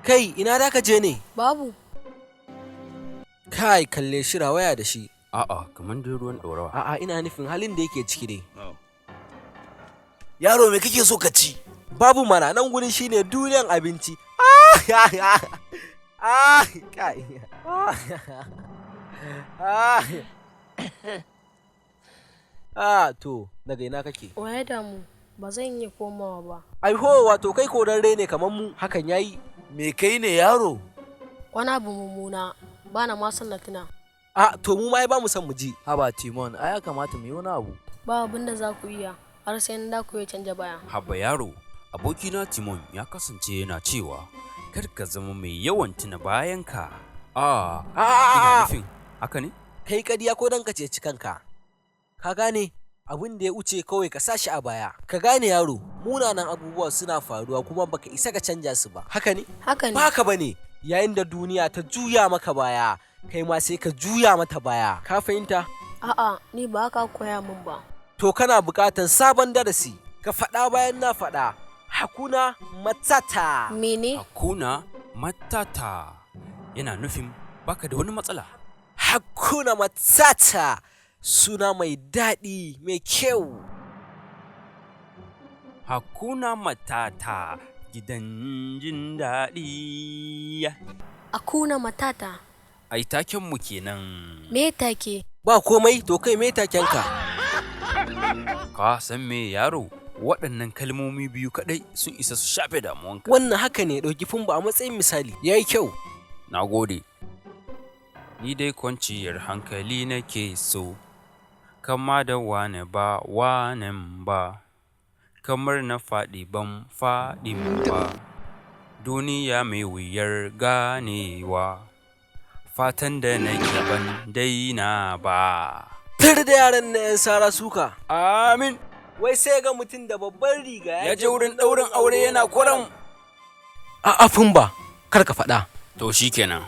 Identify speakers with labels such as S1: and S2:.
S1: Kai, ina da ka je ne?
S2: Babu.
S1: Kai, kalle shi waya da shi.
S3: A'a, kamar dai ruwan ɗorawa.
S1: A'a, ina nufin halin da yake ciki ne.
S4: Yaro me kake so ka ci?
S1: Babu mana nan gurin shine duniyan abinci. Kai. To, daga ina kake?
S2: Waye damu? Ba zan iya komawa ba.
S1: Aiho, wato kai korarre ne kamar mu, hakan yayi.
S4: Me kai ne yaro?
S2: Wani abu mummuna, ba na ma son na tuna.
S1: To mu ma ai ba mu san mu ji.
S4: Haba Timon, ai ya kamata mu yi wani abu.
S2: Ba abin da za ku iya, har sai da ku ya canja baya.
S3: Haba yaro, abokina Timon ya kasance yana cewa kar ka zama mai yawan tuna bayanka. Ina nufin haka ne?
S1: Kai kadiya ko dan ka ceci kanka. Ka gane? Abin da ya wuce kawai ka sashi a baya. Ka gane yaro, munanan abubuwa suna faruwa kuma baka isa ka canja su ba. Haka ne?
S2: Haka ne.
S1: Ba haka bane. Yayin da duniya ta juya maka baya, kai ma sai ka juya mata baya. Ka fahimta?
S2: A'a, ni ba haka koya min ba.
S1: To kana buƙatar sabon darasi. Ka faɗa bayan na faɗa. Hakuna Matata.
S2: Mene?
S3: Hakuna Matata yana nufin baka da wani matsala.
S1: Hakuna Matata. Suna mai daɗi, mai kyau.
S3: Hakuna Matata, gidan Jindadi.
S2: Hakuna Matata.
S3: Ai takenmu kenan.
S2: Me take?
S1: Ba komai, to kai me takenka?
S3: Ka san me yaro? Waɗannan kalmomi biyu kaɗai sun isa su shafe damuwanka.
S1: Wannan haka ne, ɗauki fumba a matsayin misali. Yayi kyau.
S3: Na gode. Ni dai kwanciyar hankali nake so. Kama da wane ba wanen ba, kamar na faɗi ban faɗin ba, duniya mai wuyar ganewa, fatan da nake ban daina ba.
S1: Tar da yaran na 'yan sara suka.
S3: Amin.
S1: Wai sai ga mutum da babban riga
S3: Ya je wurin ɗaurin aure yana kwaram.
S1: A'a fumba, kar ka faɗa.
S3: To shikenan.